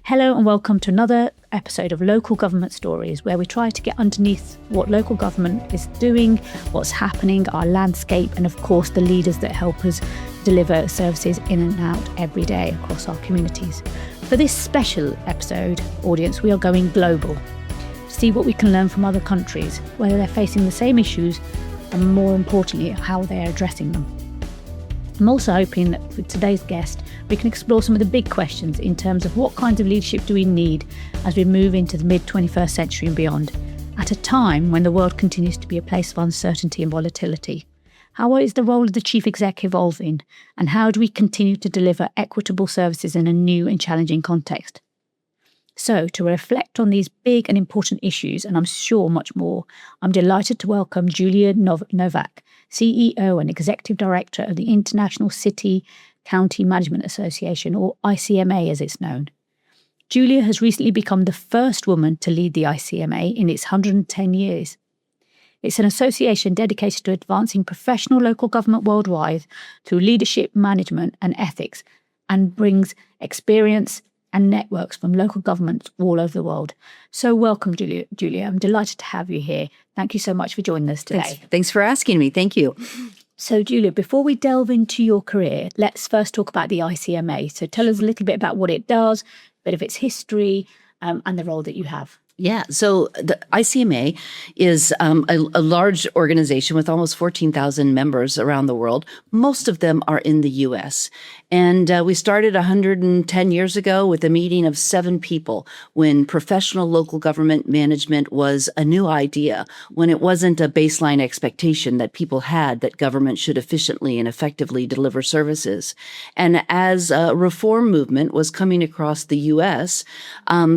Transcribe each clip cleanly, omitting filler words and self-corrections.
Hello and welcome to another episode of Local Government Stories, where we try to get underneath what local government is doing, what's happening, our landscape, and of course the leaders that help us deliver services in and out every day across our communities. For this special episode, audience, we are going global to see what we can learn from other countries, whether they're facing the same issues and more importantly, how they're addressing them. I'm also hoping that with today's guest, we can explore some of the big questions in terms of what kinds of leadership do we need as we move into the mid-21st century and beyond, at a time when the world continues to be a place of uncertainty and volatility. How is the role of the chief exec evolving, and how do we continue to deliver equitable services in a new and challenging context? So, to reflect on these big and important issues, and I'm sure much more, I'm delighted to welcome Julia Novak, CEO and Executive Director of the International City County Management Association, or ICMA as it's known. Julia has recently become the first woman to lead the ICMA in its 110 years. It's an association dedicated to advancing professional local government worldwide through leadership, management and ethics, and brings experience and networks from local governments all over the world. So welcome, Julia. I'm delighted to have you here. Thank you so much for joining us today. Thanks for asking me. Thank you. So, Julia, before we delve into your career, let's first talk about the ICMA. So tell us a little bit about what it does, a bit of its history, and the role that you have. Yeah, so the ICMA is a large organization with almost 14,000 members around the world. Most of them are in the U.S. And we started 110 years ago with a meeting of 7 people when professional local government management was a new idea, when it wasn't a baseline expectation that people had that government should efficiently and effectively deliver services. And as a reform movement was coming across the U.S.,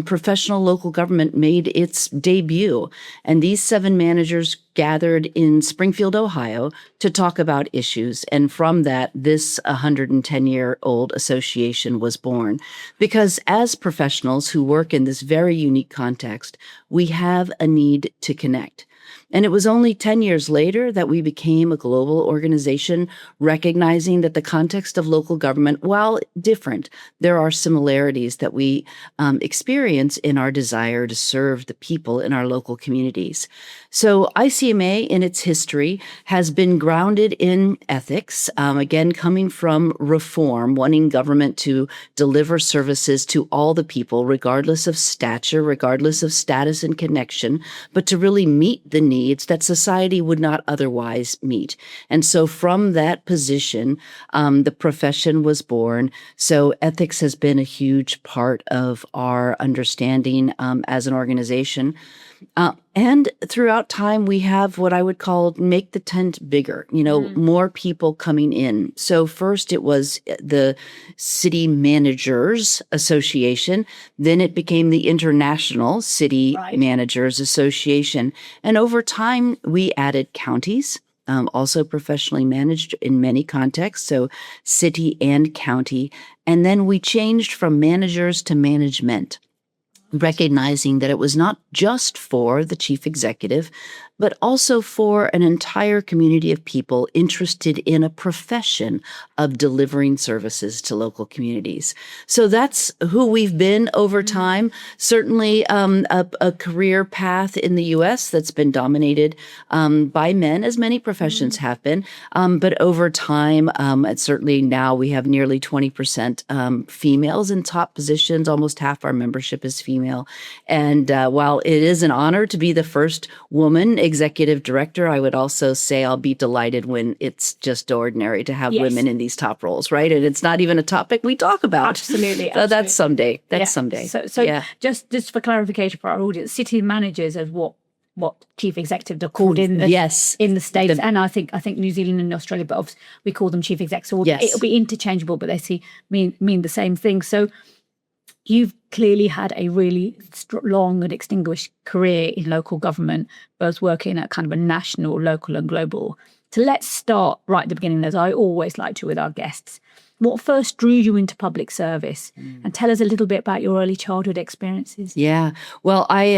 professional local government made its debut. And these 7 managers gathered in Springfield, Ohio, to talk about issues. And from that, this 110-year-old association was born. Because as professionals who work in this very unique context, we have a need to connect. And it was only 10 years later that we became a global organization, recognizing that the context of local government, while different, there are similarities that we experience in our desire to serve the people in our local communities. So ICMA, in its history, has been grounded in ethics, again, coming from reform, wanting government to deliver services to all the people, regardless of stature, regardless of status and connection, but to really meet the needs that society would not otherwise meet. And so from that position, the profession was born. So ethics has been a huge part of our understanding as an organization. And throughout time, we have what I would call make the tent bigger, more people coming in. So first it was the City Managers Association. Then it became the International City Managers Association. And over time, we added counties, also professionally managed in many contexts, so city and county. And then we changed from managers to management, recognizing that it was not just for the chief executive, but also for an entire community of people interested in a profession of delivering services to local communities. So that's who we've been over time. Certainly a career path in the U.S. that's been dominated by men, as many professions have been. But over time, and certainly now we have nearly 20% females in top positions. Almost half our membership is female. And while it is an honor to be the first woman executive director, I would also say I'll be delighted when it's just ordinary to have women in these top roles, right? And it's not even a topic we talk about. Absolutely. So that's someday. Someday. So just for clarification for our audience, city managers is what chief executives are called in the States, and I think New Zealand and Australia, but obviously we call them chief execs. So it'll be interchangeable, but they mean the same thing. So you've clearly had a really long and distinguished career in local government, both working at kind of a national, local and global. So let's start right at the beginning, as I always like to with our guests. what first drew you into public service? And tell us a little bit about your early childhood experiences. Yeah. Well, I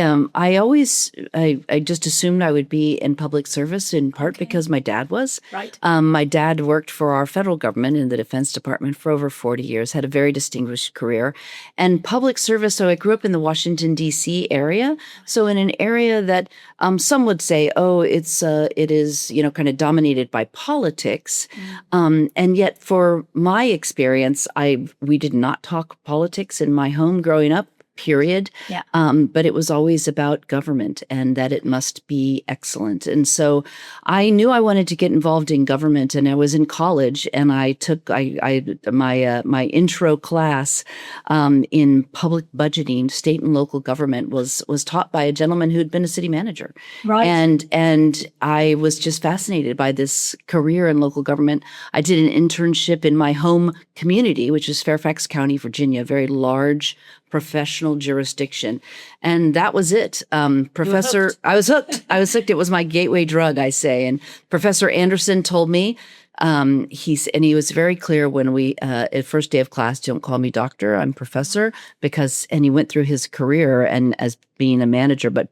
just assumed I would be in public service in part because my dad was. Right. My dad worked for our federal government in the Defense Department for over 40 years, had a very distinguished career. And public service, so I grew up in the Washington, D.C. area. So in an area that some would say, it is, kind of dominated by politics. And yet for my experience, we did not talk politics in my home growing up, period. Yeah. But it was always about government and that it must be excellent. And so I knew I wanted to get involved in government, and I was in college, and I took my intro class in public budgeting. State and local government was taught by a gentleman who had been a city manager. Right. And I was just fascinated by this career in local government. I did an internship in my home community, which is Fairfax County, Virginia, a very large professional jurisdiction. And that was it. I was hooked. It was my gateway drug, I say. And Professor Anderson told me, he was very clear when we, at first day of class, don't call me doctor, I'm professor, and he went through his career and as being a manager, but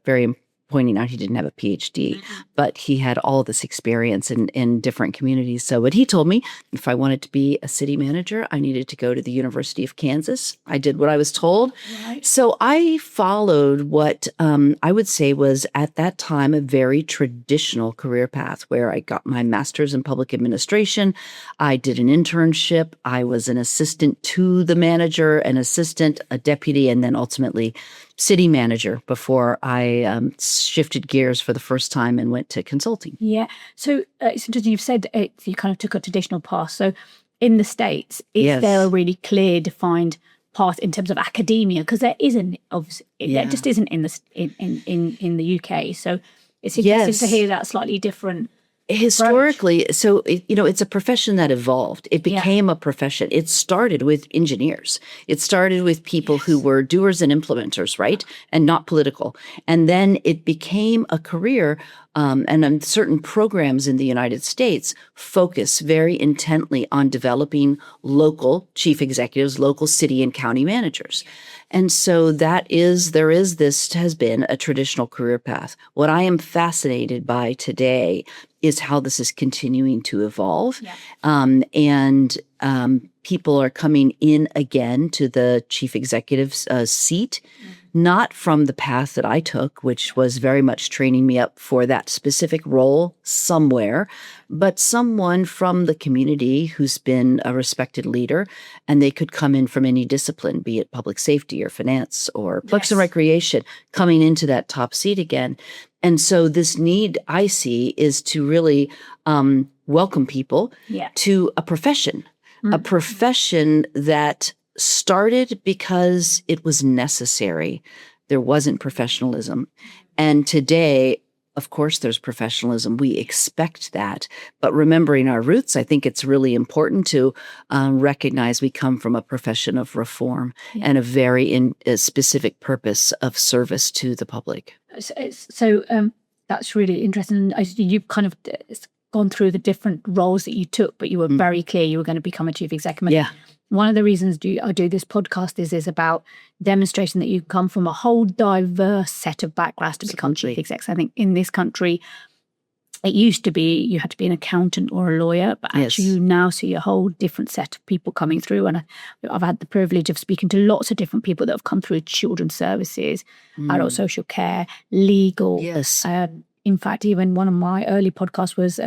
pointing out he didn't have a PhD, but he had all this experience in different communities. So what he told me, if I wanted to be a city manager, I needed to go to the University of Kansas. I did what I was told. Right. So I followed what I would say was at that time a very traditional career path, where I got my master's in public administration. I did an internship. I was an assistant to the manager, an assistant, a deputy, and then ultimately city manager before I shifted gears for the first time and went to consulting. Yeah. So it's interesting. You've said you kind of took a traditional path. So in the States, is there a really clear, defined path in terms of academia? Because there isn't, obviously, there just isn't in the UK. So it's interesting to hear that slightly different. Historically, so it's a profession that evolved. It became a profession. It started with engineers. It started with people who were doers and implementers, right? And not political. And then it became a career. And certain programs in the United States focus very intently on developing local chief executives, local city and county managers. And so this has been a traditional career path. What I am fascinated by today is how this is continuing to evolve. Yeah. People are coming in again to the chief executive's seat, not from the path that I took, which was very much training me up for that specific role somewhere, but someone from the community who's been a respected leader, and they could come in from any discipline, be it public safety or finance or parks and recreation, coming into that top seat again. And so this need I see is to really welcome people to a profession. A profession that started because it was necessary. There wasn't professionalism. And today, of course, there's professionalism. We expect that. But remembering our roots, I think it's really important to recognize we come from a profession of reform and a very specific purpose of service to the public. So that's really interesting. You've kind of gone through the different roles that you took, but you were very clear you were going to become a chief executive. Yeah. One of the reasons I do this podcast is about demonstrating that you come from a whole diverse set of backgrounds to become chief executive. I think in this country, it used to be you had to be an accountant or a lawyer, but actually you now see a whole different set of people coming through. And I've had the privilege of speaking to lots of different people that have come through children's services, adult social care, legal. Yes. In fact, even one of my early podcasts was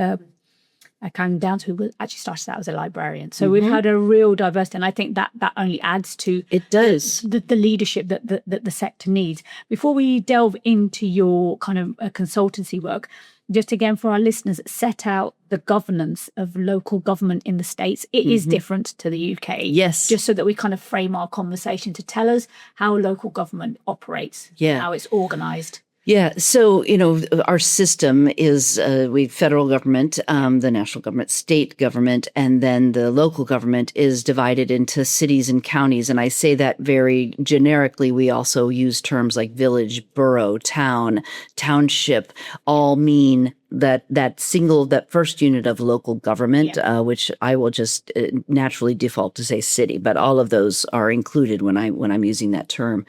Karen Downs, who actually started out as a librarian. So we've had a real diversity, and I think that only adds to the leadership that the sector needs. Before we delve into your kind of consultancy work, just again for our listeners, set out the governance of local government in the States. It is different to the UK. Yes. Just so that we kind of frame our conversation to tell us how local government operates, how it's organised. Yeah. So, our system is federal government, the national government, state government, and then the local government is divided into cities and counties. And I say that very generically. We also use terms like village, borough, town, township, all mean that first unit of local government, which I will just naturally default to say city, but all of those are included when I'm using that term.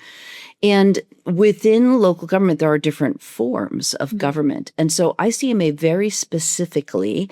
And within local government, there are different forms of government. And so ICMA very specifically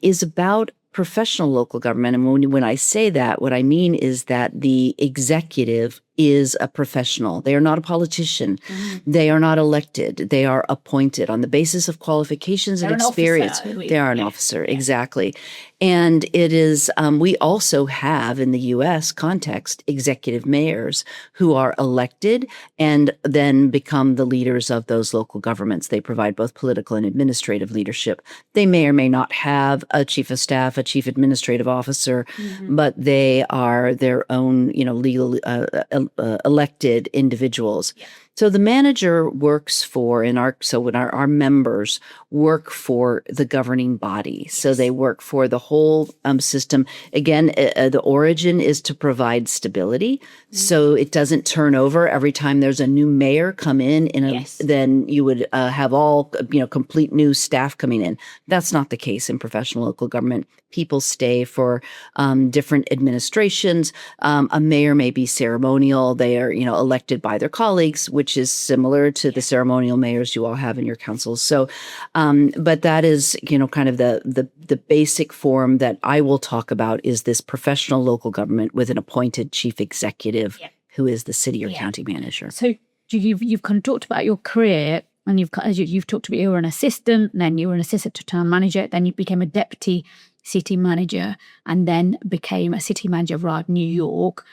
is about professional local government. And when I say that, what I mean is that the executive is a professional. They are not a politician. They are not elected. They are appointed on the basis of qualifications and experience. They are an officer, exactly. And it is, we also have in the U.S. context, executive mayors who are elected and then become the leaders of those local governments. They provide both political and administrative leadership. They may or may not have a chief of staff, a chief administrative officer, but they are their own, legal elected individuals. So the manager works for, when our members work for the governing body. So they work for the whole system. Again, the origin is to provide stability. So it doesn't turn over every time there's a new mayor come in. Then you would have all, complete new staff coming in. That's not the case in professional local government. People stay for different administrations. A mayor may be ceremonial. They are, elected by their colleagues, which is similar to the ceremonial mayors you all have in your councils. So, but that is, kind of the basic form that I will talk about is this professional local government with an appointed chief executive who is the city or county manager. So you've kind of talked about your career, and you've talked about you were an assistant, and then you were an assistant to town manager, then you became a deputy city manager, and then became a city manager of New York.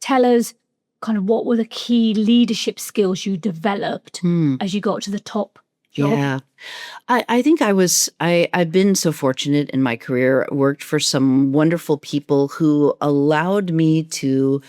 Tell us kind of what were the key leadership skills you developed as you got to the top job? Yeah. I think I've been so fortunate in my career, worked for some wonderful people who allowed me to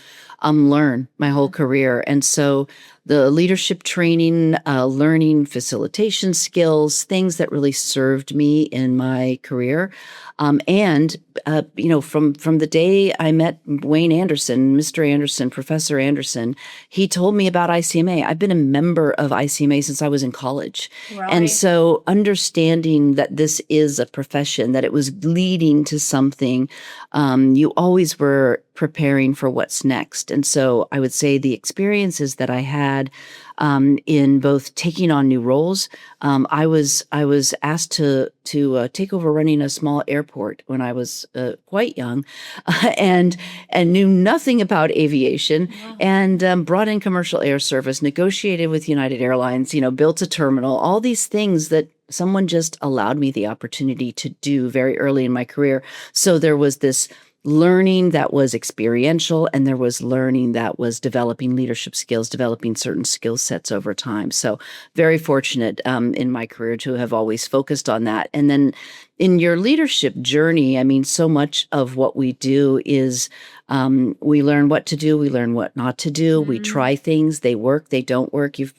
learn my whole career. And so the leadership training, learning facilitation skills, things that really served me in my career. From the day I met Wayne Anderson, Mr. Anderson, Professor Anderson, he told me about ICMA. I've been a member of ICMA since I was in college. Right. And so understanding that this is a profession, that it was leading to something, you always were preparing for what's next. And so I would say the experiences that I had in both taking on new roles. I was asked to take over running a small airport when I was quite young, and knew nothing about aviation, and brought in commercial air service, negotiated with United Airlines, built a terminal, all these things that someone just allowed me the opportunity to do very early in my career. So there was this learning that was experiential, and there was learning that was developing leadership skills, developing certain skill sets over time. So very fortunate in my career to have always focused on that. And then in your leadership journey, I mean, so much of what we do is we learn what to do, we learn what not to do, we try things, they work, they don't work, you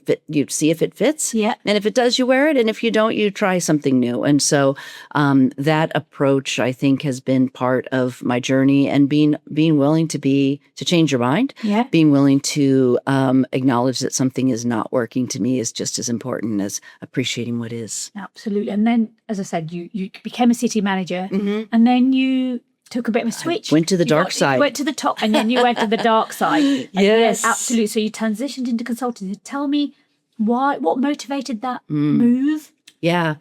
see if it fits. Yeah. And if it does, you wear it. And if you don't, you try something new. And so that approach, I think, has been part of my journey, and being willing to change your mind, being willing to acknowledge that something is not working to me is just as important as appreciating what is. Absolutely. And then, as I said, you became a city manager, and then you took a bit of a switch. Went to the dark side. You went to the top, and then you went to the dark side. Yes. Absolutely. So you transitioned into consulting. Tell me what motivated that move? Yeah.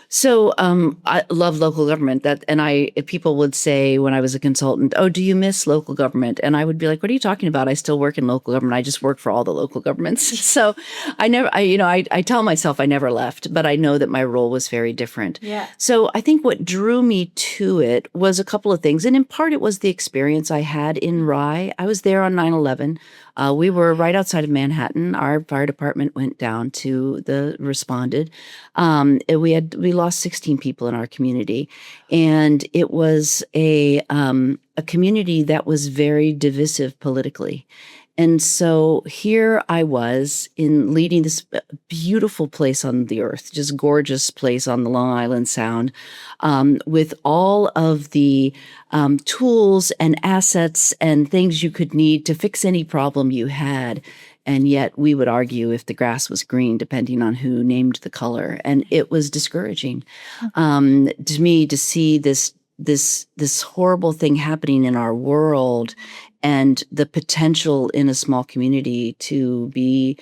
So I love local government. If people would say when I was a consultant, "Oh, do you miss local government?" And I would be like, "What are you talking about? I still work in local government. I just work for all the local governments." So I tell myself I never left, but I know that my role was very different. Yeah. So I think what drew me to it was a couple of things. And in part, it was the experience I had in Rye. I was there on 9/11. We were right outside of Manhattan. Our fire department went down to responded. We lost 16 people in our community, and it was a community that was very divisive politically. And so here I was in leading this beautiful place on the earth, just gorgeous place on the Long Island Sound, with all of the tools and assets and things you could need to fix any problem you had. And yet we would argue if the grass was green, depending on who named the color. And it was discouraging to me to see this horrible thing happening in our world, and the potential in a small community to be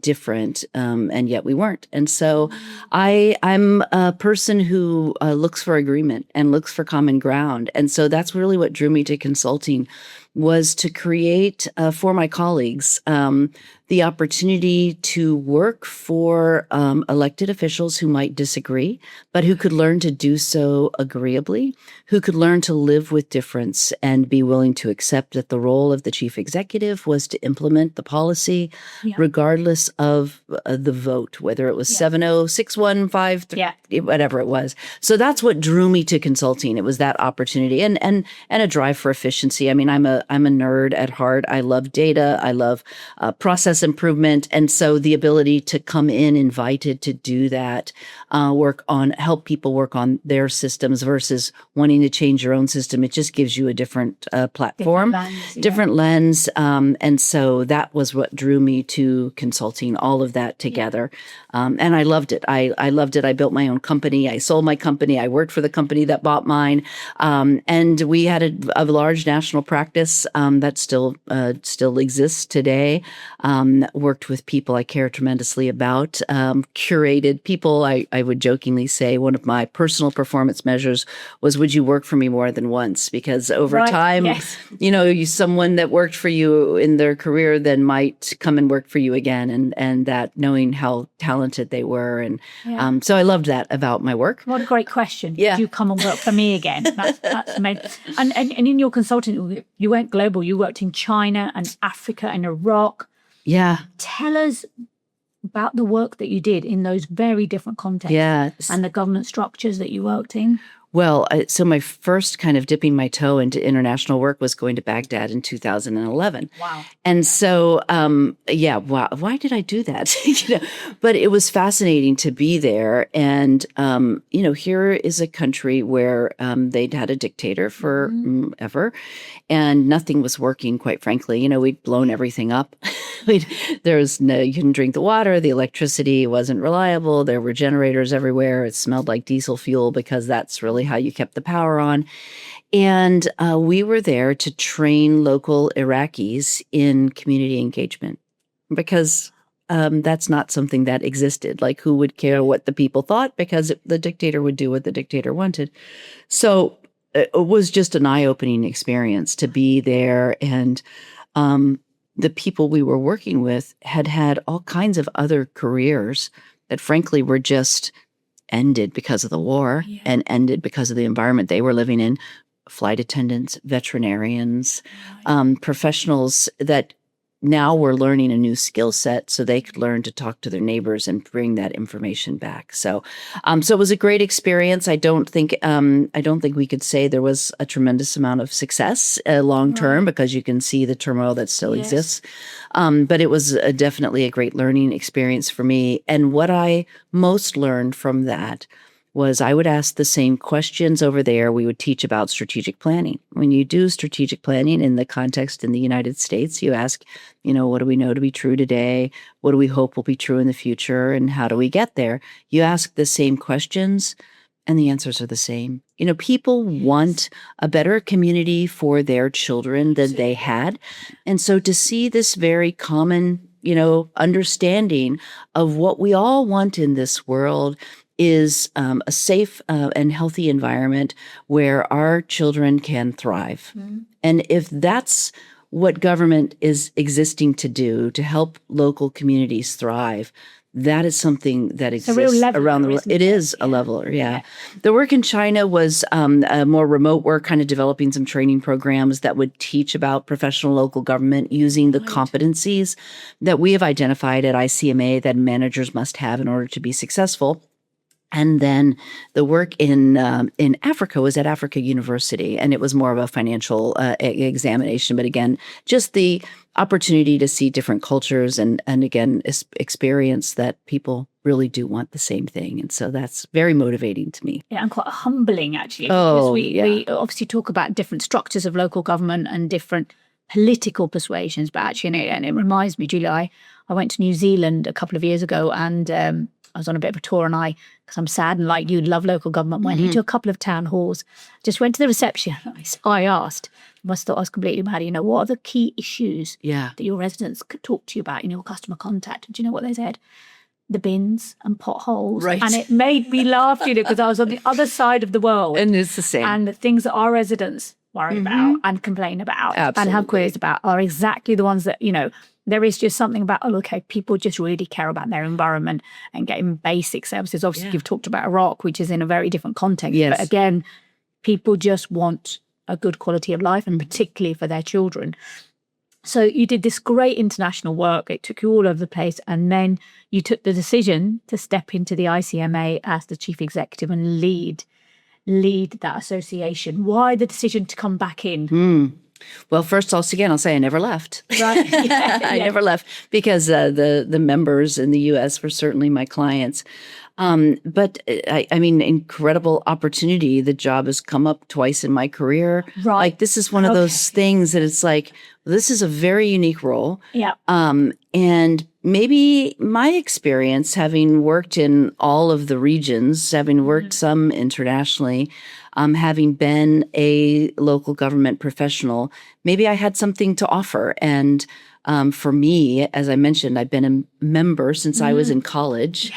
different, and yet we weren't. And so I'm a person who looks for agreement and looks for common ground. And so that's really what drew me to consulting, was to create for my colleagues the opportunity to work for elected officials who might disagree, but who could learn to do so agreeably, who could learn to live with difference and be willing to accept that the role of the chief executive was to implement the policy, regardless of the vote, whether it was 7-0, 6-1, 5-3, whatever it was. So that's what drew me to consulting. It was that opportunity and a drive for efficiency. I mean, I'm a nerd at heart. I love data. I love process improvement. And so the ability to come in invited to do that, help people work on their systems versus wanting to change your own system. It just gives you a different platform, different lens. And so that was what drew me to consulting, all of that together. And I loved it. I loved it. I built my own company. I sold my company. I worked for the company that bought mine. And we had a large national practice that still exists today. Worked with people I care tremendously about, curated people. I would jokingly say one of my personal performance measures was, would you work for me more than once? Because over time, someone that worked for you in their career then might come and work for you again, and that knowing how talented they were. And so I loved that about my work. What a great question. Yeah. Do you come and work for me again? That's amazing. And in your consulting, you went global. You worked in China and Africa and Iraq. Yeah. Tell us about the work that you did in those very different contexts and the governance structures that you worked in. Well, so my first kind of dipping my toe into international work was going to Baghdad in 2011. Wow. And so, wow, why did I do that? But it was fascinating to be there. And, here is a country where they'd had a dictator for ever, and nothing was working, quite frankly. We'd blown everything up. You couldn't drink the water. The electricity wasn't reliable. There were generators everywhere. It smelled like diesel fuel because that's really how you kept the power on. And we were there to train local Iraqis in community engagement, because that's not something that existed. Like, who would care what the people thought? Because the dictator would do what the dictator wanted. So it was just an eye-opening experience to be there. And the people we were working with had all kinds of other careers that frankly were just ended because of the war and ended because of the environment they were living in. Flight attendants, veterinarians, professionals that now were learning a new skill set so they could learn to talk to their neighbors and bring that information back. So it was a great experience. I don't think we could say there was a tremendous amount of success long term, because you can see the turmoil that still exists. But it was definitely a great learning experience for me. And what I most learned from that was I would ask the same questions over there we would teach about strategic planning. When you do strategic planning in the context in the United States, you ask, what do we know to be true today? What do we hope will be true in the future? And how do we get there? You ask the same questions and the answers are the same. People want a better community for their children than they had. And so to see this very common, understanding of what we all want in this world is a safe and healthy environment where our children can thrive. And if that's what government is existing to do, to help local communities thrive, that is something that exists around the world. It is a leveler, yeah. The work in China was a more remote work, kind of developing some training programs that would teach about professional local government using the competencies that we have identified at ICMA that managers must have in order to be successful. And then the work in Africa was at Africa University, and it was more of a financial examination. But again, just the opportunity to see different cultures and again, experience that people really do want the same thing. And so that's very motivating to me. Yeah, and quite humbling, actually. Oh, because we obviously talk about different structures of local government and different political persuasions. But actually, and it reminds me, Julia, I went to New Zealand a couple of years ago, and I was on a bit of a tour, and because I'm sad and like you, love local government, went into a couple of town halls, just went to the reception. I asked, I must have thought I was completely mad, what are the key issues that your residents could talk to you about in your customer contact? And do you know what they said? The bins and potholes. Right. And it made me laugh, because I was on the other side of the world. And it's the same. And the things that our residents worry about and complain about and have queries about are exactly the ones that, there is just something about, people just really care about their environment and getting basic services. Obviously, you've talked about Iraq, which is in a very different context. Yes. But again, people just want a good quality of life, and particularly for their children. So you did this great international work. It took you all over the place. And then you took the decision to step into the ICMA as the chief executive and lead that association. Why the decision to come back in? Well, first, I'll say I never left. Right. I never left because the members in the U.S. were certainly my clients. But I mean, incredible opportunity. The job has come up twice in my career. Right. Like, this is one of those things that it's like, this is a very unique role. Yeah. And maybe my experience, having worked in all of the regions, having worked some internationally, having been a local government professional, maybe I had something to offer. And for me, as I mentioned, I've been a member since I was in college.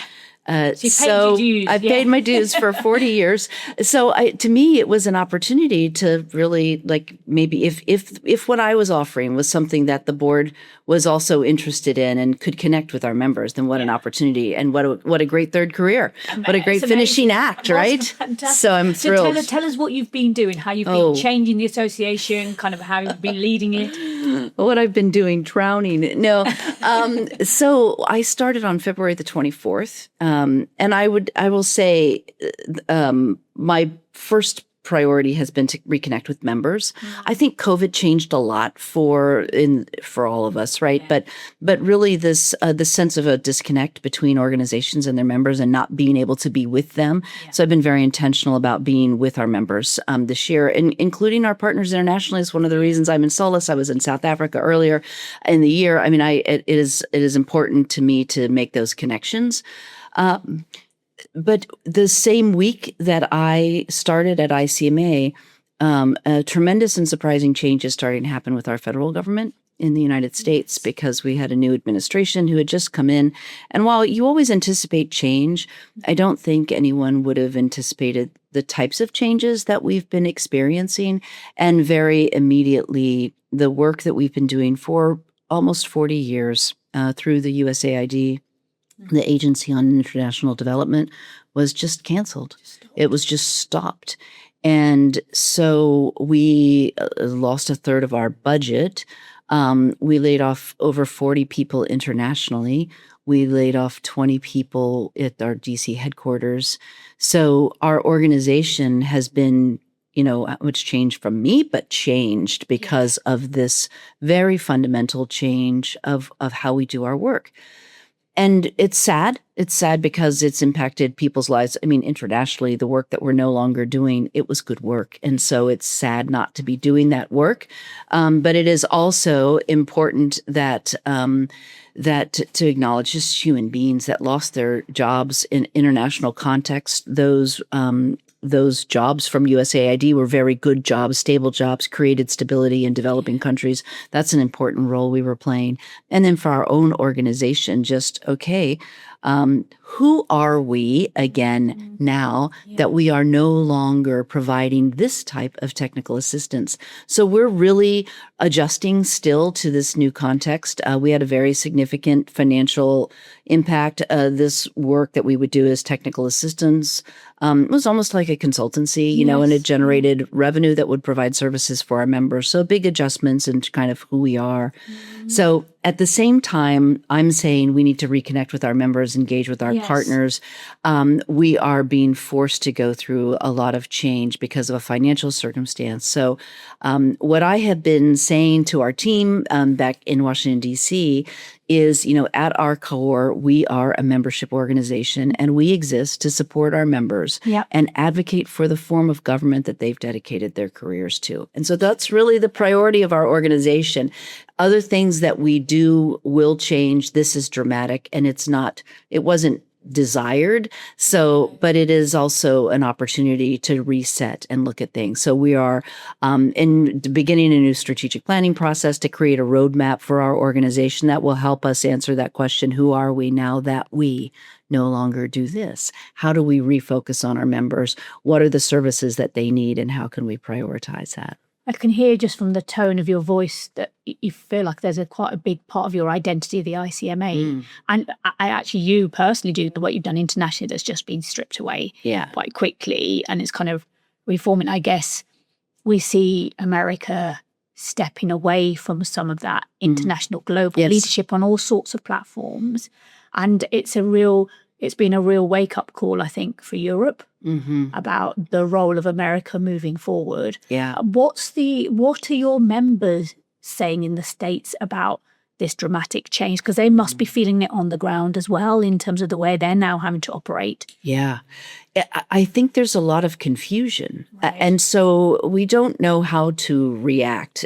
So I've paid my dues for 40 years. So to me, it was an opportunity to really, like, maybe if what I was offering was something that the board was also interested in and could connect with our members, then what an opportunity, and what a great third career. What a great finishing act, right? So I'm thrilled. So tell us what you've been doing, how you've been changing the association, kind of how you've been leading it. What I've been doing, drowning. No. So I started on February the 24th. And I will say my first priority has been to reconnect with members. I think COVID changed a lot for all of us, right? Yeah. But really this sense of a disconnect between organizations and their members and not being able to be with them. Yeah. So I've been very intentional about being with our members this year, and including our partners internationally is one of the reasons I'm in Solace. I was in South Africa earlier in the year. I mean, it is important to me to make those connections. But the same week that I started at ICMA, a tremendous and surprising change is starting to happen with our federal government in the United States, because we had a new administration who had just come in. And while you always anticipate change, I don't think anyone would have anticipated the types of changes that we've been experiencing. And very immediately, the work that we've been doing for almost 40 years through the USAID, the Agency on International Development, was just canceled. It was just stopped. And so we lost a third of our budget. We laid off over 40 people internationally. We laid off 20 people at our DC headquarters. So our organization has been, which changed from me, but changed because of this very fundamental change of how we do our work. And it's sad. It's sad because it's impacted people's lives. I mean, internationally, the work that we're no longer doing, it was good work. And so it's sad not to be doing that work. But it is also important that to acknowledge just human beings that lost their jobs in international context. Those jobs from USAID were very good jobs, stable jobs, created stability in developing countries. That's an important role we were playing. And then for our own organization, who are we again now that we are no longer providing this type of technical assistance? So we're really adjusting still to this new context. We had a very significant financial impact. This work that we would do as technical assistance was almost like a consultancy, and it generated revenue that would provide services for our members. So big adjustments into kind of who we are. So at the same time, I'm saying we need to reconnect with our members, engage with our partners. We are being forced to go through a lot of change because of a financial circumstance. So what I have been saying to our team back in Washington, D.C., is, at our core, we are a membership organization and we exist to support our members and advocate for the form of government that they've dedicated their careers to. And so that's really the priority of our organization. Other things that we do will change. This is dramatic and it wasn't desired. So, but it is also an opportunity to reset and look at things. So we are beginning a new strategic planning process to create a roadmap for our organization that will help us answer that question. Who are we now that we no longer do this? How do we refocus on our members? What are the services that they need and how can we prioritize that? I can hear just from the tone of your voice that you feel like there's quite a big part of your identity, the ICMA. And you personally do what you've done internationally that's just been stripped away quite quickly. And it's kind of reforming. I guess we see America stepping away from some of that international global leadership on all sorts of platforms. And it's been a real wake-up call, I think, for Europe about the role of America moving forward. Yeah. What are your members saying in the States about this dramatic change? Because they must be feeling it on the ground as well in terms of the way they're now having to operate. Yeah. I think there's a lot of confusion. And so we don't know how to react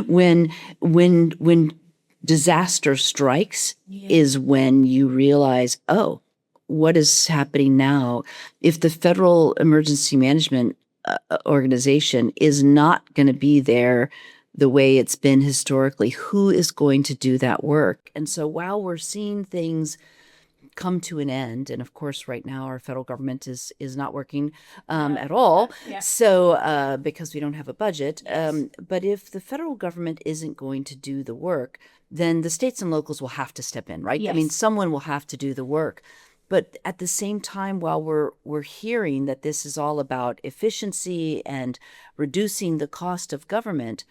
when disaster strikes is when you realize, oh, what is happening now? If the Federal Emergency Management Organization is not going to be there the way it's been historically, who is going to do that work? And so while we're seeing things come to an end, and of course right now our federal government is not working at all, so because we don't have a budget, but if the federal government isn't going to do the work, then the states and locals will have to step in, right? I mean, someone will have to do the work. But at the same time, while we're hearing that this is all about efficiency and reducing the cost of government,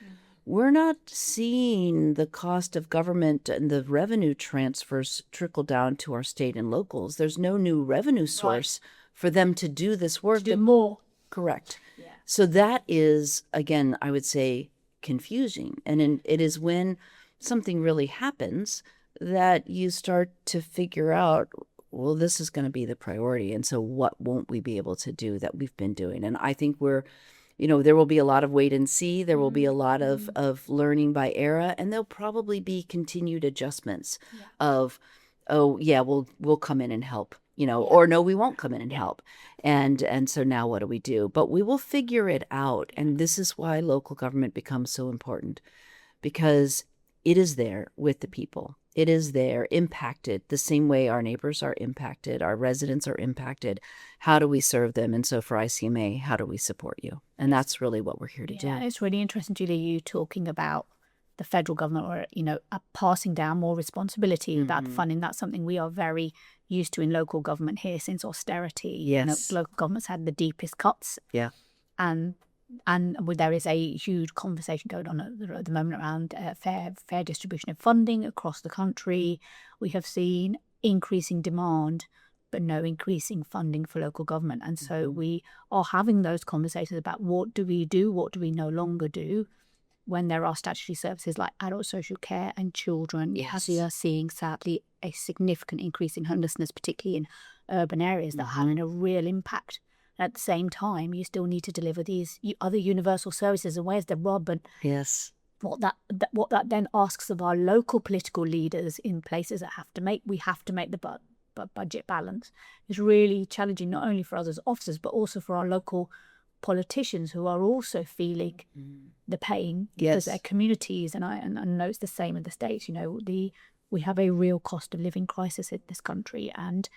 we're not seeing the cost of government and the revenue transfers trickle down to our state and locals. There's no new revenue source for them to do this work. To do more. Correct. Yeah. So that is, again, I would say, confusing. And it is when something really happens that you start to figure out, well, this is going to be the priority. And so what won't we be able to do that we've been doing? And I think there will be a lot of wait and see. There will be a lot of learning by era, and there'll probably be continued adjustments of, we'll come in and help, or no, we won't come in and help. And so now what do we do? But we will figure it out. And this is why local government becomes so important, because it is there with the people. It is there, impacted the same way our neighbors are impacted, our residents are impacted. How do we serve them? And so for ICMA, how do we support you? And that's really what we're here to do. It's really interesting, Julia, you talking about the federal government or, passing down more responsibility about funding. That's something we are very used to in local government here since austerity. Yes. Local governments had the deepest cuts. Yeah. And there is a huge conversation going on at the moment around fair distribution of funding across the country. We have seen increasing demand, but no increasing funding for local government. And so we are having those conversations about what do we do, what do we no longer do when there are statutory services like adult social care and children, as we are seeing, sadly, a significant increase in homelessness, particularly in urban areas, that are having a real impact. At the same time, you still need to deliver these other universal services. And where's the rub? And what that then asks of our local political leaders in places that we have to make the budget balance is really challenging, not only for us as officers, but also for our local politicians who are also feeling the pain because their communities. And I know it's the same in the States. We have a real cost of living crisis in this country, and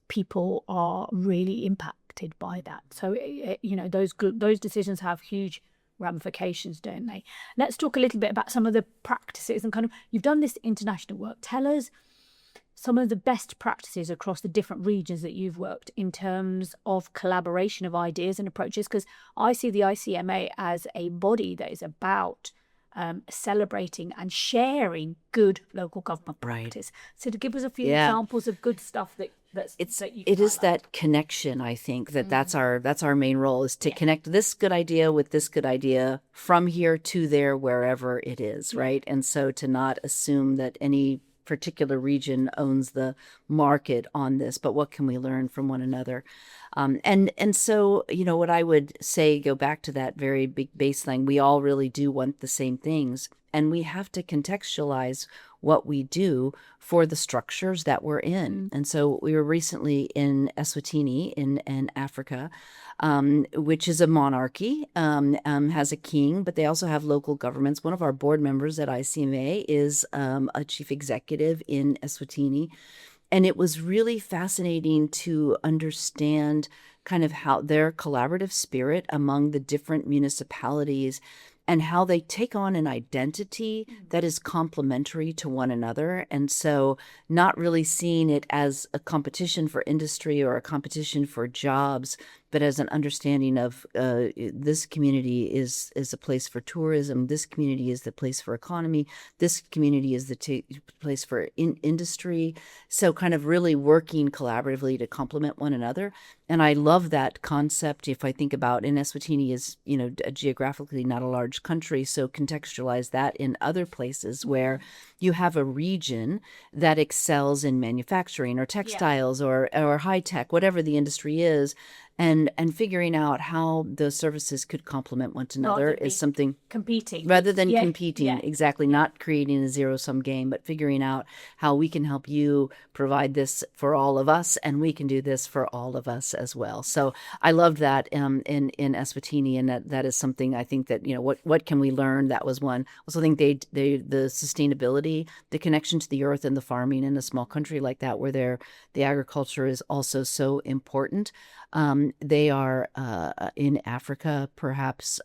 people are really impacted by that. So, those decisions have huge ramifications, don't they? Let's talk a little bit about some of the practices and you've done this international work. Tell us some of the best practices across the different regions that you've worked in terms of collaboration of ideas and approaches, because I see the ICMA as a body that is about celebrating and sharing good local government practice. So to give us a few examples of good stuff that it is that connection. I think that's our main role, is to connect this good idea with this good idea from here to there, wherever it is, right? And so to not assume that any particular region owns the market on this, but what can we learn from one another? And so, what I would say, go back to that very big baseline, we all really do want the same things, and we have to contextualize what we do for the structures that we're in. And so we were recently in Eswatini in Africa, which is a monarchy, has a king, but they also have local governments. One of our board members at ICMA is a chief executive in Eswatini. And it was really fascinating to understand kind of how their collaborative spirit among the different municipalities and how they take on an identity that is complementary to one another. And so not really seeing it as a competition for industry or a competition for jobs, but as an understanding of this community is a place for tourism, this community is the place for economy, this community is the place for industry. So kind of really working collaboratively to complement one another. And I love that concept. If I think about, in Eswatini is, geographically not a large country, so contextualize that in other places where you have a region that excels in manufacturing or textiles or high tech, whatever the industry is. And figuring out how those services could complement one another is something competing rather than competing. Exactly. Not creating a zero-sum game, but figuring out how we can help you provide this for all of us, and we can do this for all of us as well. So I loved that in Eswatini, and that is something I think that, what can we learn? That was one. Also, I think the sustainability, the connection to the earth and the farming in a small country like that, where the agriculture is also so important. They are in Africa, perhaps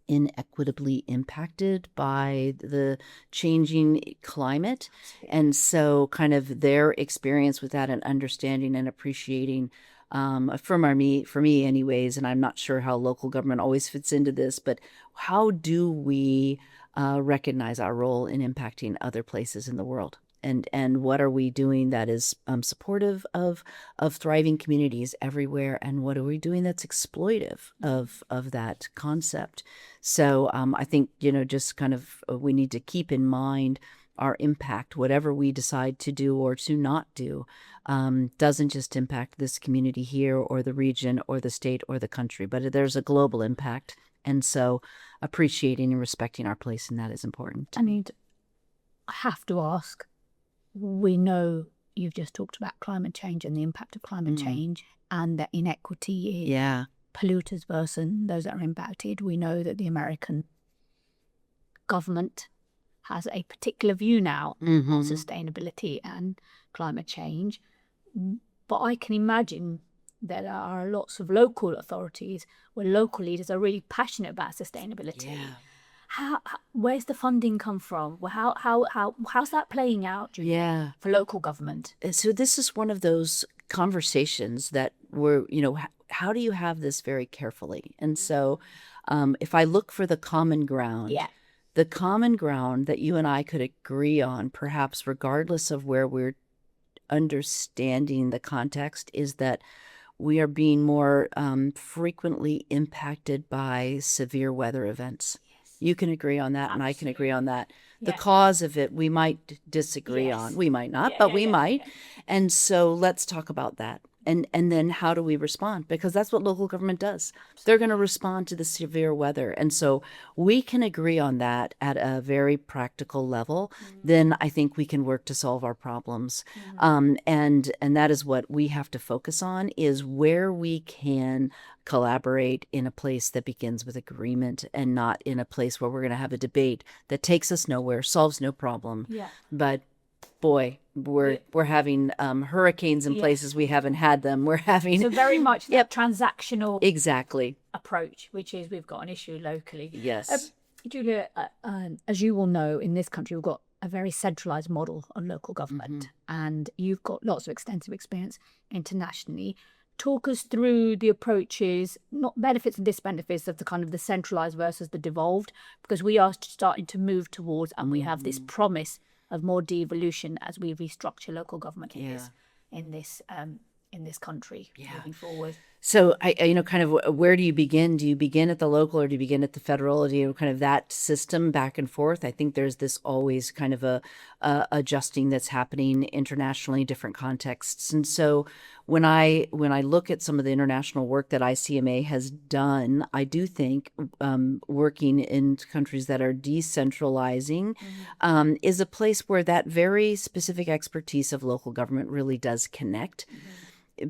inequitably impacted by the changing climate. And so kind of their experience with that and understanding and appreciating for me anyways, and I'm not sure how local government always fits into this, but how do we recognize our role in impacting other places in the world? And what are we doing that is supportive of thriving communities everywhere? And what are we doing that's exploitive of that concept? So I think, just kind of we need to keep in mind our impact, whatever we decide to do or to not do, doesn't just impact this community here or the region or the state or the country, but there's a global impact. And so appreciating and respecting our place in that is important. I have to ask, we know you've just talked about climate change and the impact of climate change, and that inequity is polluters versus those that are impacted. We know that the American government has a particular view now on sustainability and climate change. But I can imagine there are lots of local authorities where local leaders are really passionate about sustainability. Yeah. Where's the funding come from? How's that playing out for local government? So this is one of those conversations that we're, how do you have this very carefully? And so if I look for the common ground, the common ground that you and I could agree on, perhaps regardless of where we're understanding the context, is that we are being more frequently impacted by severe weather events. You can agree on that, and I can agree on that. The cause of it, we might disagree on. We might not, but we might. And so let's talk about that. And then how do we respond? Because that's what local government does. They're going to respond to the severe weather. And so we can agree on that at a very practical level. Then I think we can work to solve our problems. And that is what we have to focus on, is where we can collaborate in a place that begins with agreement, and not in a place where we're going to have a debate that takes us nowhere, solves no problem. But boy, we're having hurricanes in places we haven't had them. We're having so very much that transactional approach, which is we've got an issue locally. Yes. Julia, as you will know, in this country we've got a very centralized model on local government, and you've got lots of extensive experience internationally. talk us through the approaches, not benefits and disbenefits of the kind of the centralized versus the devolved, because we are starting to move towards, and we have this promise of more devolution as we restructure local government in this country moving forward. So kind of where do you begin? Do you begin at the local or do you begin at the federal? Do you kind of that system back and forth? I think there's this always kind of a adjusting that's happening internationally, different contexts. And so when I look at some of the international work that ICMA has done, I do think working in countries that are decentralizing is a place where that very specific expertise of local government really does connect.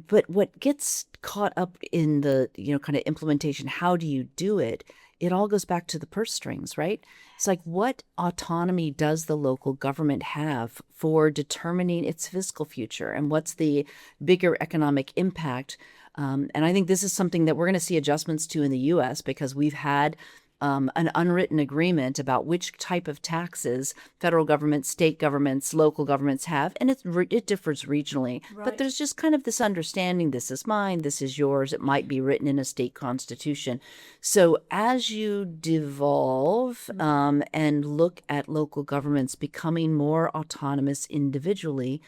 But what gets caught up in the, kind of implementation, how do you do it? It all goes back to the purse strings, right? It's like, what autonomy does the local government have for determining its fiscal future? And what's the bigger economic impact? And I think this is something that we're going to see adjustments to in the U.S. because we've had an unwritten agreement about which type of taxes federal government, state governments, local governments have, and it differs regionally. Right. But there's just kind of this understanding: this is mine, this is yours. It might be written in a state constitution. So as you devolve and look at local governments becoming more autonomous individually,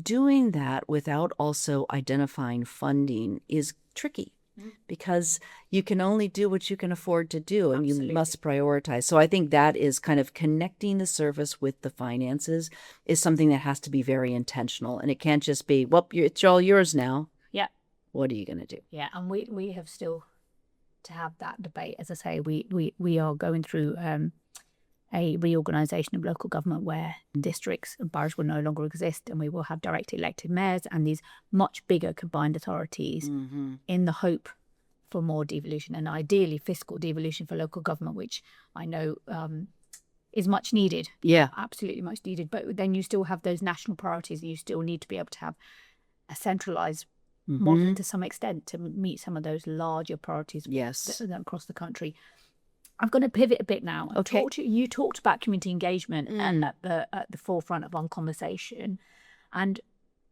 doing that without also identifying funding is tricky. Because you can only do what you can afford to do, and you must prioritize. So I think that is kind of connecting the service with the finances is something that has to be very intentional. And it can't just be, well, it's all yours now. Yeah. What are you going to do? Yeah, and we have still to have that debate. As I say, we are going through a reorganisation of local government where districts and boroughs will no longer exist, and we will have direct elected mayors and these much bigger combined authorities in the hope for more devolution and ideally fiscal devolution for local government, which I know is much needed. Yeah. Absolutely much needed. But then you still have those national priorities, and you still need to be able to have a centralised model to some extent to meet some of those larger priorities across the country. I'm going to pivot a bit now. Okay. You talked about community engagement and at the forefront of our conversation. And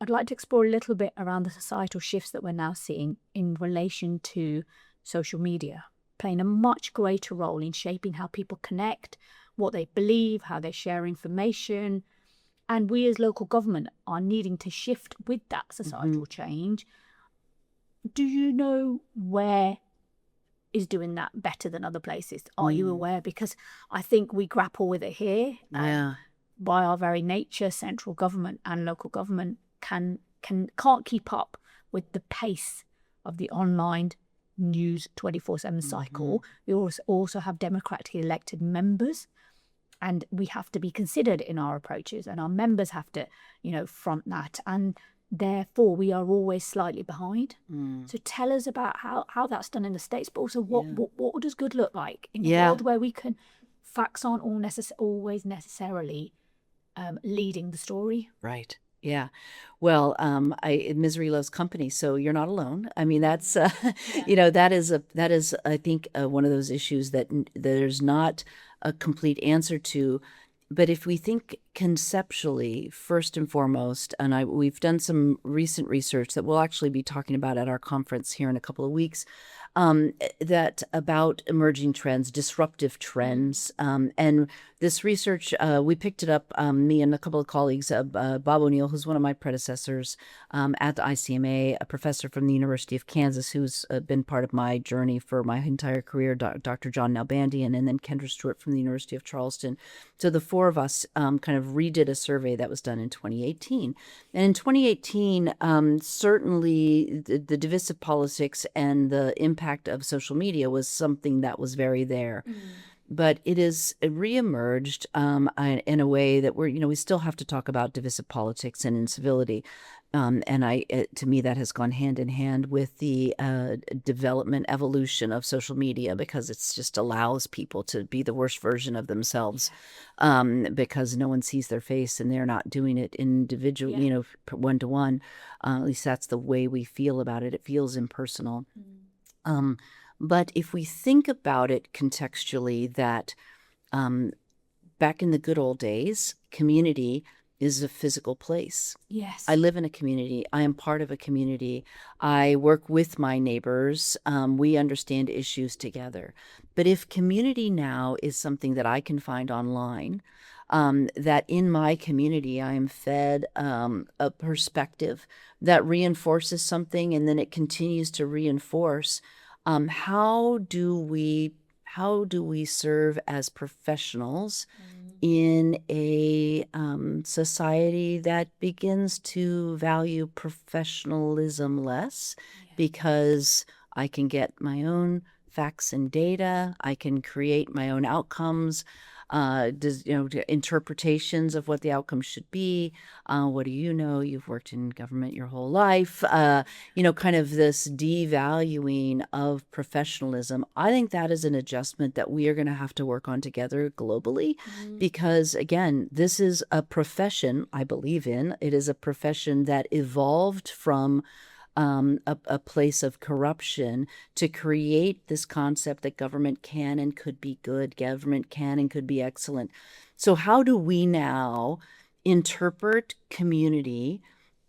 I'd like to explore a little bit around the societal shifts that we're now seeing in relation to social media, playing a much greater role in shaping how people connect, what they believe, how they share information. And we as local government are needing to shift with that societal change. Do you know where is doing that better than other places? Are you aware? Because I think we grapple with it here. By our very nature, central government and local government can't keep up with the pace of the online news 24/7 cycle. We also have democratically elected members, and we have to be considered in our approaches, and our members have to, front that. And therefore, we are always slightly behind. So tell us about how that's done in the States, but also what does good look like in a world where facts aren't always necessarily leading the story. Right. Yeah. Well, misery loves company, so you're not alone. I mean, that's that is I think one of those issues that there's not a complete answer to. But if we think conceptually, first and foremost, and we've done some recent research that we'll actually be talking about at our conference here in a couple of weeks, that about emerging trends, disruptive trends. And this research, we picked it up, me and a couple of colleagues, Bob O'Neill, who's one of my predecessors at the ICMA, a professor from the University of Kansas, who's been part of my journey for my entire career, Dr. John Nalbandian, and then Kendra Stewart from the University of Charleston. So the four of us kind of redid a survey that was done in 2018. And in 2018, certainly the divisive politics and the impact of social media was something that was very there. But it is reemerged in a way that we still have to talk about divisive politics and incivility. And to me, that has gone hand in hand with the evolution of social media, because it's just allows people to be the worst version of themselves, because no one sees their face and they're not doing it individually, one to one. At least that's the way we feel about it. It feels impersonal. But if we think about it contextually, that back in the good old days, community is a physical place. Yes. I live in a community. I am part of a community. I work with my neighbors. We understand issues together. But if community now is something that I can find online, that in my community I am fed a perspective that reinforces something, and then it continues to reinforce, how do we serve as professionals in a society that begins to value professionalism less, because I can get my own facts and data, I can create my own outcomes, interpretations of what the outcome should be. What do you know? You've worked in government your whole life. Kind of this devaluing of professionalism. I think that is an adjustment that we are going to have to work on together globally, because again, this is a profession I believe in. It is a profession that evolved from a place of corruption to create this concept that government can and could be good, government can and could be excellent. So how do we now interpret community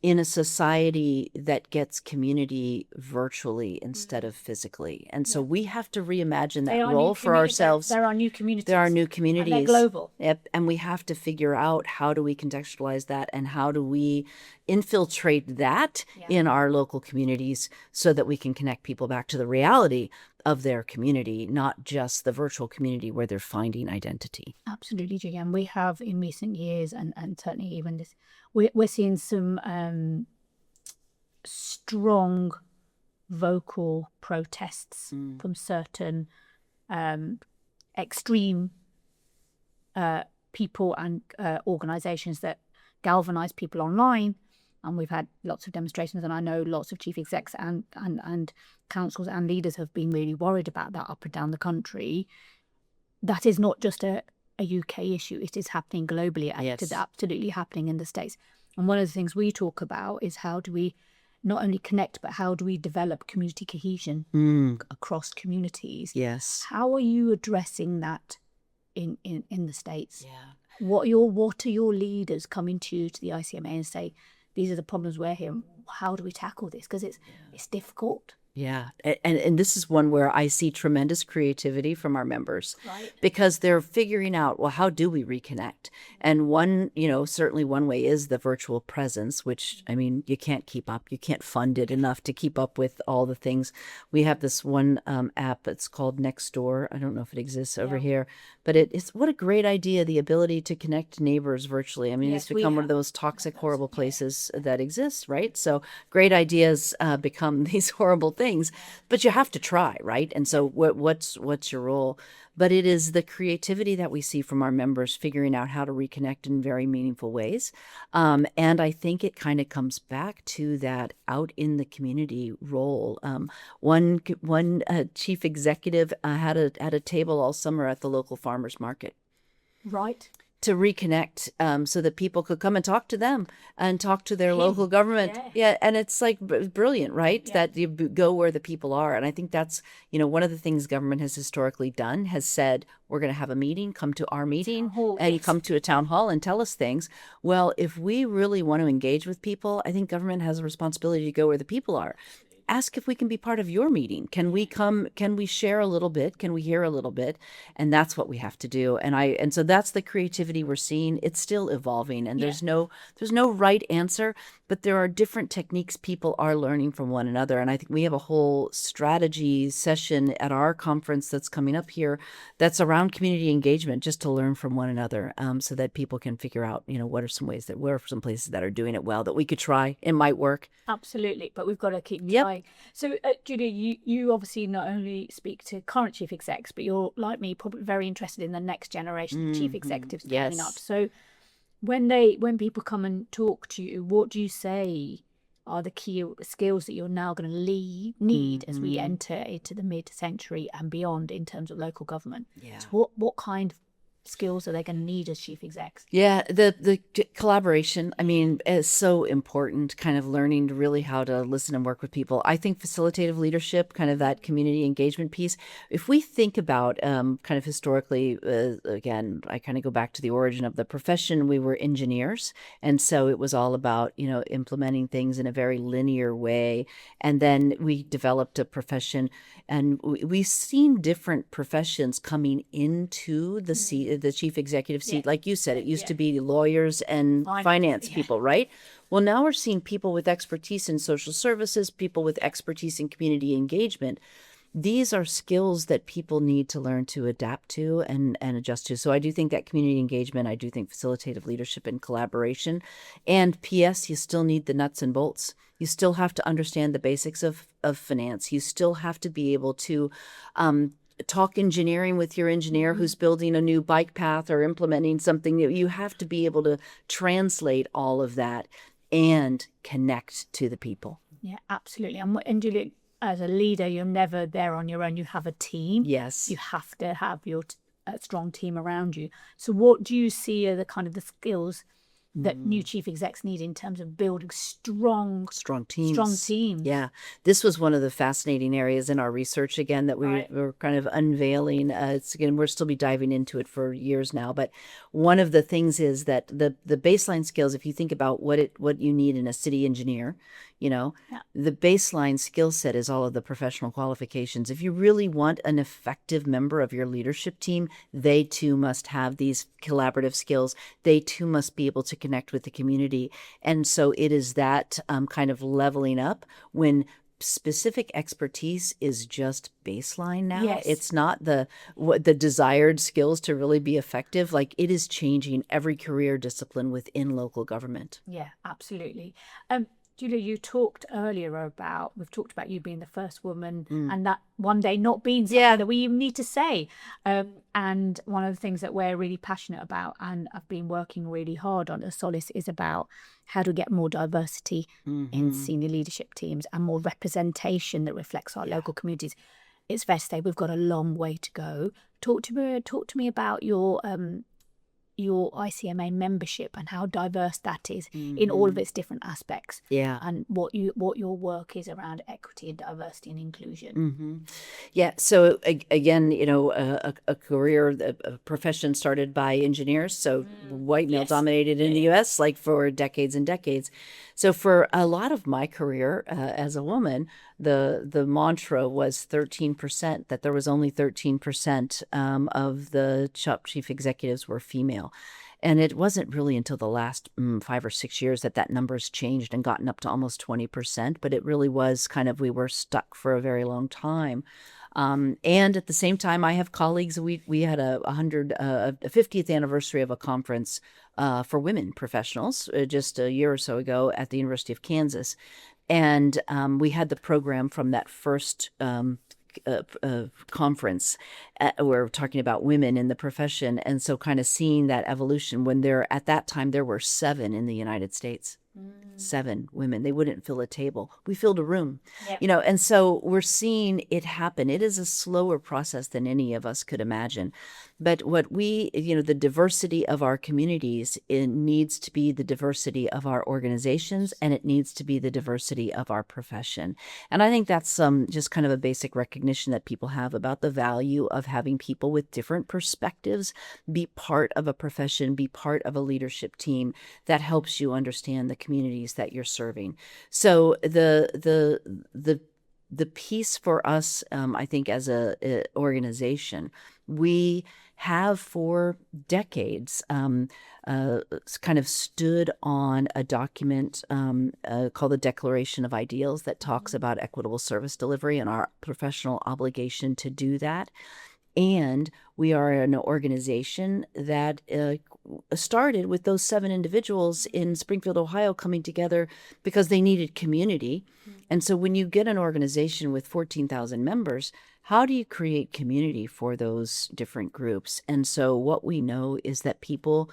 in a society that gets community virtually instead of physically? And so we have to reimagine that role for ourselves. There are new communities. There are new communities. And they're global. Yep. And we have to figure out, how do we contextualize that, and how do we infiltrate that in our local communities so that we can connect people back to the reality of their community, not just the virtual community where they're finding identity. Absolutely, Julia. And we have in recent years, and certainly even this, we're seeing some strong vocal protests from certain extreme people and organizations that galvanize people online. And we've had lots of demonstrations, and I know lots of chief execs and councils and leaders have been really worried about that up and down the country. That is not just a UK issue. It is happening globally. It is absolutely happening in the States. And one of the things we talk about is, how do we not only connect, but how do we develop community cohesion across communities? Yes. How are you addressing that in the States? Yeah. What are your leaders coming to you, to the ICMA, and say, these are the problems we're hearing. How do we tackle this? Because it's difficult. Yeah. And this is one where I see tremendous creativity from our members, Right. because they're figuring out, well, how do we reconnect? And certainly one way is the virtual presence, which, I mean, you can't keep up. You can't fund it enough to keep up with all the things. We have this one app that's called Nextdoor. I don't know if it exists over here, but it's what a great idea, the ability to connect neighbors virtually. I mean, it's become one of those toxic, horrible places that exists, right? So great ideas become these horrible things. But you have to try, right? And so what's your role? But it is the creativity that we see from our members figuring out how to reconnect in very meaningful ways. And I think it kind of comes back to that out in the community role. One chief executive had a table all summer at the local farmers market. Right. To reconnect, so that people could come and talk to them and talk to their local government. Yeah. And it's like brilliant, right? That you go where the people are. And I think that's, one of the things government has historically done, has said, we're going to have a meeting, come to our meeting, and you come to a town hall and tell us things. Well, if we really want to engage with people, I think government has a responsibility to go where the people are. Ask if we can be part of your meeting. Can we come? Can we share a little bit? Can we hear a little bit? And that's what we have to do. And so that's the creativity we're seeing. It's still evolving, and there's no right answer, but there are different techniques people are learning from one another. And I think we have a whole strategy session at our conference that's coming up here that's around community engagement, just to learn from one another, so that people can figure out, what are some places that are doing it well that we could try. It might work. Absolutely, but we've got to keep trying. So, Julia, you obviously not only speak to current chief execs, but you're, like me, probably very interested in the next generation of chief executives coming up. So when people come and talk to you, what do you say are the key skills that you're now going to need as we enter into the mid-century and beyond in terms of local government? Yeah. So what kind of skills are they going to need as chief execs? Yeah, the collaboration, I mean, is so important, kind of learning to really how to listen and work with people. I think facilitative leadership, kind of that community engagement piece. If we think about kind of historically, again, I kind of go back to the origin of the profession. We were engineers. And so it was all about, implementing things in a very linear way. And then we developed a profession, and we've seen different professions coming into the seat, the chief executive seat. Like you said, it used to be lawyers and finance people, right? Well, now we're seeing people with expertise in social services, people with expertise in community engagement. These are skills that people need to learn to adapt to and adjust to. So I do think that community engagement, I do think facilitative leadership and collaboration. And P.S., you still need the nuts and bolts. You still have to understand the basics of finance. You still have to be able to talk engineering with your engineer who's building a new bike path or implementing something new. You have to be able to translate all of that and connect to the people. Yeah, absolutely. And Julia, as a leader, you're never there on your own. You have a team. Yes. You have to have your strong team around you. So what do you see are the kind of the skills that new chief execs need in terms of building strong teams? Yeah. This was one of the fascinating areas in our research, again, that we were kind of unveiling. We'll still be diving into it for years now. But one of the things is that the baseline skills, if you think about what you need in a city engineer, the baseline skill set is all of the professional qualifications. If you really want an effective member of your leadership team, they too must have these collaborative skills. They too must be able to connect with the community. And so it is that kind of leveling up when specific expertise is just baseline now. Yes. It's not the desired skills to really be effective. Like, it is changing every career discipline within local government. Yeah, absolutely. Julia, you talked earlier we've talked about you being the first woman and that one day not being something that we even need to say. And one of the things that we're really passionate about and I've been working really hard on at Solace is about how to get more diversity in senior leadership teams and more representation that reflects our local communities. It's fair to say we've got a long way to go. Talk to me about your ICMA membership and how diverse that is in all of its different aspects. Yeah. And what your work is around equity and diversity and inclusion. Yeah. So again, a career, a profession started by engineers, so white male dominated in the U.S. like for decades and decades. So for a lot of my career as a woman, the mantra was 13%, that there was only 13% of the top chief executives were female. And it wasn't really until the last 5 or 6 years that number's changed and gotten up to almost 20%. But it really was kind of, we were stuck for a very long time. And at the same time, I have colleagues. We had a 50th anniversary of a conference for women professionals just a year or so ago at the University of Kansas. And we had the program from that first conference. We're talking about women in the profession. And so kind of seeing that evolution when at that time, there were 7 in the United States. 7 women. They wouldn't fill a table. We filled a room, and so we're seeing it happen. It is a slower process than any of us could imagine. But what the diversity of our communities, it needs to be the diversity of our organizations, and it needs to be the diversity of our profession. And I think that's just kind of a basic recognition that people have about the value of having people with different perspectives be part of a profession, be part of a leadership team that helps you understand the communities that you're serving. So the piece for us, I think, as a organization, we have for decades kind of stood on a document called the Declaration of Ideals that talks about equitable service delivery and our professional obligation to do that. And we are an organization that started with those 7 individuals in Springfield, Ohio, coming together because they needed community. And so when you get an organization with 14,000 members, how do you create community for those different groups? And so what we know is that people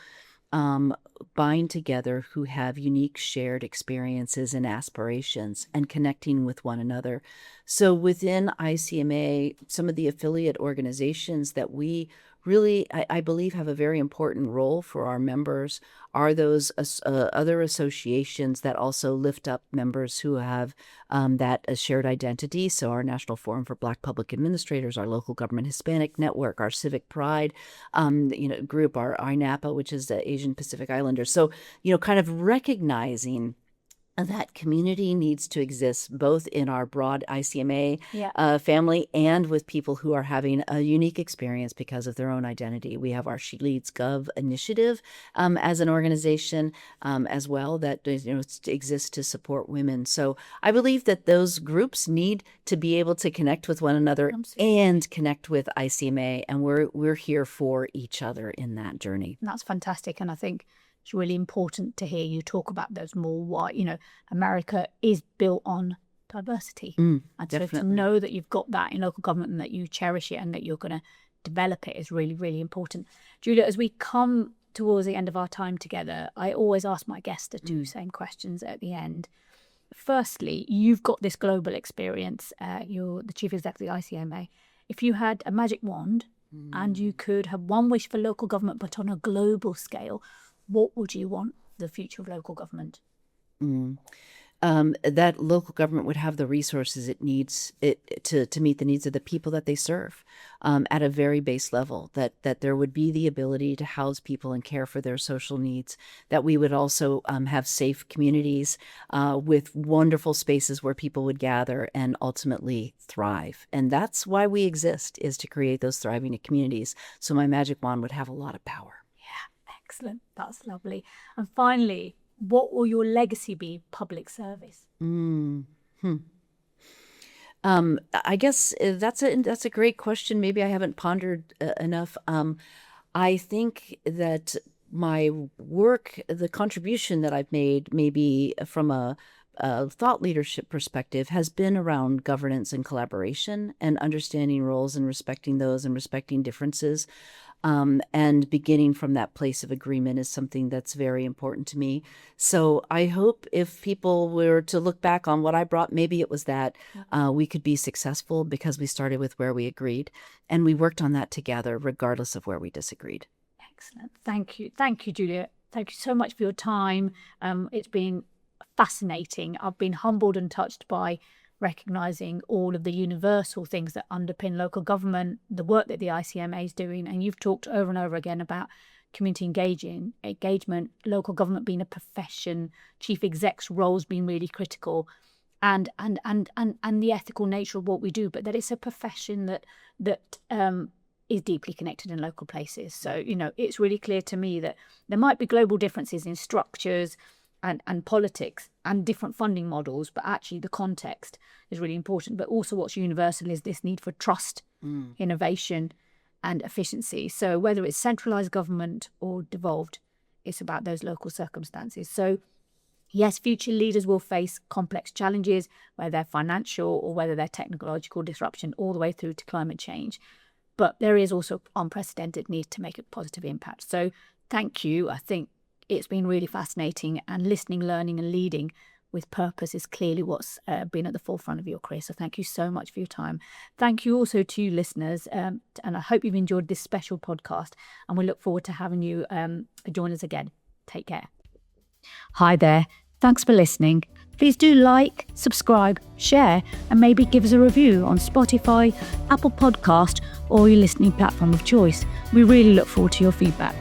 bind together who have unique shared experiences and aspirations and connecting with one another. So within ICMA, some of the affiliate organizations that we really, I believe, have a very important role for our members are those other associations that also lift up members who have that shared identity. So our National Forum for Black Public Administrators, our Local Government Hispanic Network, our Civic Pride group, our INAPA, which is the Asian Pacific Islanders. So, kind of recognizing that community needs to exist both in our broad ICMA family and with people who are having a unique experience because of their own identity. We have our She Leads Gov initiative as an organization as well that exists to support women. So I believe that those groups need to be able to connect with one another and connect with ICMA, and we're here for each other in that journey. That's fantastic, and I think it's really important to hear you talk about those more wide, America is built on diversity. And definitely. So to know that you've got that in local government and that you cherish it and that you're going to develop it is really, really important. Julia, as we come towards the end of our time together, I always ask my guests the two same questions at the end. Firstly, you've got this global experience. You're the chief executive of the ICMA. If you had a magic wand and you could have one wish for local government, but on a global scale, what would you want the future of local government? That local government would have the resources it needs to meet the needs of the people that they serve at a very base level, that there would be the ability to house people and care for their social needs, that we would also have safe communities with wonderful spaces where people would gather and ultimately thrive. And that's why we exist, is to create those thriving communities. So my magic wand would have a lot of power. Excellent. That's lovely. And finally, what will your legacy be? Public service. I guess that's a great question. Maybe I haven't pondered enough. I think that my work, the contribution that I've made, maybe from a thought leadership perspective, has been around governance and collaboration and understanding roles and respecting those and respecting differences. And beginning from that place of agreement is something that's very important to me. So I hope if people were to look back on what I brought, maybe it was that we could be successful because we started with where we agreed and we worked on that together regardless of where we disagreed. Excellent. Thank you. Thank you, Julia. Thank you so much for your time. It's been fascinating. I've been humbled and touched by recognising all of the universal things that underpin local government, the work that the ICMA is doing. And you've talked over and over again about community engagement, local government being a profession, chief exec's roles being really critical, and the ethical nature of what we do, but that it's a profession that is deeply connected in local places. So, it's really clear to me that there might be global differences in structures and politics and different funding models, but actually the context is really important. But also what's universal is this need for trust, innovation and efficiency. So whether it's centralised government or devolved, it's about those local circumstances. So yes, future leaders will face complex challenges, whether they're financial or whether they're technological disruption, all the way through to climate change. But there is also unprecedented need to make a positive impact. So thank you. I think it's been really fascinating, and listening, learning and leading with purpose is clearly what's been at the forefront of your career. So thank you so much for your time. Thank you also to you listeners, and I hope you've enjoyed this special podcast, and we look forward to having you join us again. Take care. Hi there. Thanks for listening. Please do like, subscribe, share, and maybe give us a review on Spotify, Apple Podcast, or your listening platform of choice. We really look forward to your feedback.